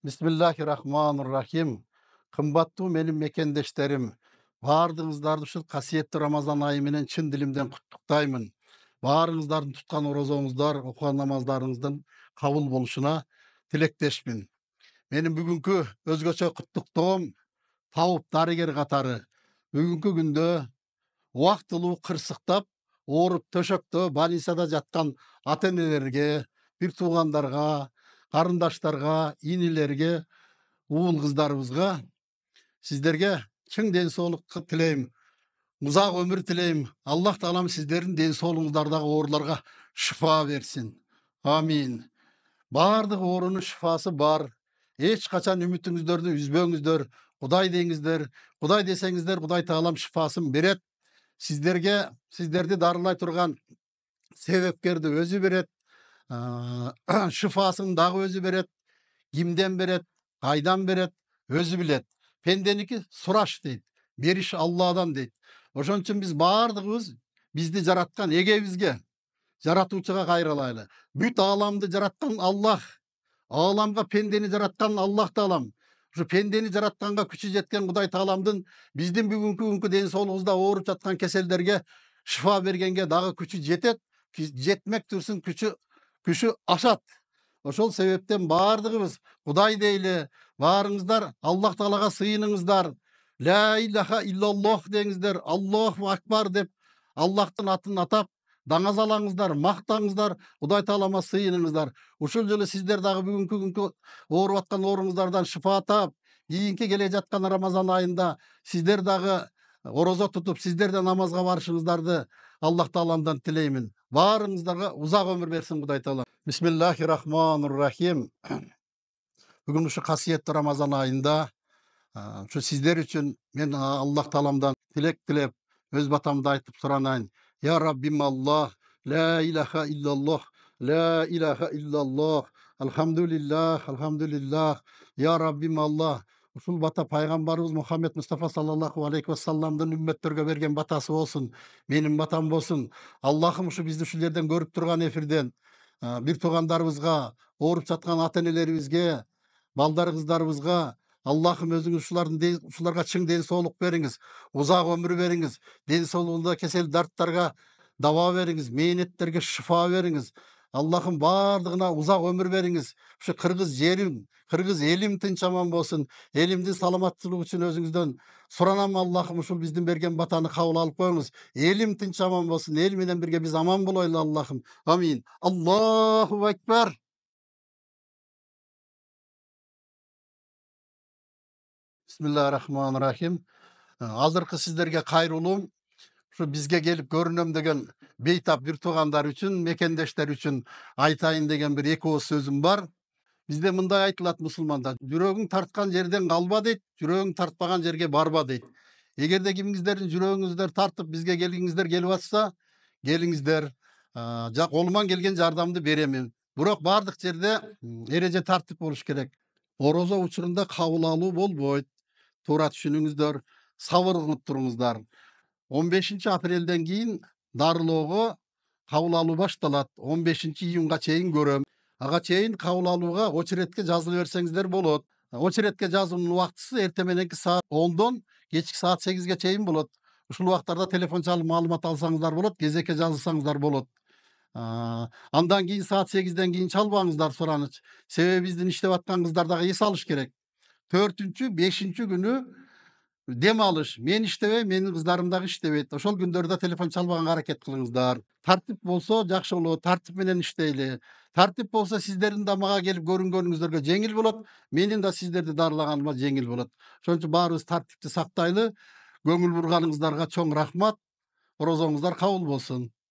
Bismillahirrahmanirrahim. Kımbattуу менин мекендештерим, баардыгыңыздарды ушул касиеттүү Рамазан айы менен чын дилимден куттуктаймын. Баарыңыздардын туткан орозоңуздар, окуган намаздарыңыздын кабыл болушуна тилектешмин. Менин бүгүнкү өзгөчө куттуктоом табып дарыгер катары бүгүнкү күндө убактылуу кырсыктап, ооруп төшөктө больницада жаткан ата энелерге, бир туугандарга, карындаштарга, инилерге, уул кыздарыбызга, сиздерге чың ден соолук тилейм, узак өмүр тилейм. Аллах таалам сиздердин ден соолугуңуздардагы ооруларга шифа берсин. Амин. Баардык оорунун шифасы бар. Эч качан үмүтүңүздөрдү үзбөңүздөр. Кудай деңиздер. Кудай десеңиздер, Кудай таалам шифасын берет. Сиздерди дарылай турган себепкерди өзү берет. Шифасын дагы өзү берет. Кимден берет, кайдан берет, өзү билет. Пенденики сураш дейт, бериш Алладан дейт. Ошон үчүн биз баардыгыбыз бизди жараткан эгебизге, жаратуучуга кайрылайлы. Бүт ааламды жараткан Аллах, ааламга пендени жараткан Аллах таалам, ушу пендени жаратканга күчү жеткен Кудай тааламдын биздин бүгүнкү ден соолугубузда ооруп жаткан кеселдерге шифа бергенге дагы күчү жетет, жетмек турсун күчү ашат. Ошол себептен баардыгыбыз Кудай дейли, баарыңыздар Аллах таалага сыйыныңыздар. Ла илаха иллаллох деңиздер, Аллаху акбар деп Аллахтын атын атап, даңаз алаңыздар, мактаңыздар, Кудай таалама сыйыныңыздар. Ушул жылы сиздер дагы бүгүнкү ооруп аткан ооруңуздардан шифа таап, кийинки келе жаткан Рамазан айында сиздер дагы орозо тутуп, сиздер да намазга барышыңыздарды Аллах тааламдан тилеймин. Баарыңыздарга узак өмүр берсин Кудай таалам. Бисмиллахиррахманиррахим. Бүгүн ушу касиеттүү Рамазан айында ушу сиздер үчүн мен Аллах тааламдан тилек тилеп, өз батамды айтып суранайын. Я Раббим Аллах, ла илаха иллаллох, ла илаха иллаллох, алхамдулиллах, алхамдулиллах, я Раббим Аллах. Ушул бата пайгамбарыбыз Мухаммед Мустафа саллаллаху алейхи вассаламдын үммөттөргө берген батасы болсун, менин батам болсун. Аллахым ушу бизди ушул жерден көрүп турган эфирден бир туугандарыбызга, ооруп жаткан ата энелерибизге, балдар кыздарыбызга Аллахым өзүңүз ушуларга чың ден соолук бериңиз, узак өмүр бериңиз, ден соолугунда кесел дарттарга даба бериңиз, мээнеттерге шифа бериңиз. Аллахым баардыгына узак өмүр бериңиз. Ушу кыргыз жерим, кыргыз элим тынч аман болсун. Элимдин саламаттуулугу үчүн өзүңүздөн суранам Аллахым, ушул биздин берген батаны кабыл алып коюңуз. Элим тынч аман болсун. Эл менен бирге биз аман болойлу Аллахым. Амин. Аллаху акбар. Бисмиллахиррахманиррахим. Азыркы сиздерге кайрылуум ушу бизге келип көрүнөм деген бейтап бир туугандар үчүн, мекендештер үчүн айтайын деген бир эки ооз сөзүм бар. Бизде мындай айтылат мусулманда: жүрөгүң тарткан жерден калба дейт, жүрөгүң тартпаган жерге барба дейт. Эгерде кимиңиздердин жүрөгүңүздөр тартып бизге келгиңиздер келип атса, келиңиздер. Колуман келген жардамды беремин. Бирок баардык жерде эреже тартип болуш керек. Орозо учурунда кабыл алуу болбойт. Туура түшүнүңүздөр, сабыр кылып туруңуздар. 15 апрелден кийин дарылоого кабыл алуу башталат. 15 июнга чейин көрөм. Ага чейин кабыл алууга очередке жазыла берсеңиздер болот. Очередке жазуунун убактысы эртең мененки саат 10дон кечки саат 8ге чейин болот. Ушул убактарда телефон чалып маалымат алсаңыздар болот, кезекке жазылсаңыздар болот. Андан кийин саат 8ден кийин чалбаңыздар сураныч. Себеби биздин иштеп аткан кыздар дагы эс алыш керек. 4-5 күнү дем алыш. Мен иштебейм, менин кыздарым дагы иштебейт. Ошол күндөрдө телефон чалбаганга аракет кылыңыздар. Тартип болсо жакшы болот, тартип менен иштейли. Тартип болсо сиздердин да мага келип көрүнгөнүңүздөргө жеңил болот, менин да сиздерди дарылаганыма жеңил болот. Ошон үчүн баарыбыз тартипти сактайлы. Көңүл бурганыңыздарга чоң рахмат. Орозоңуздар кабыл болсун.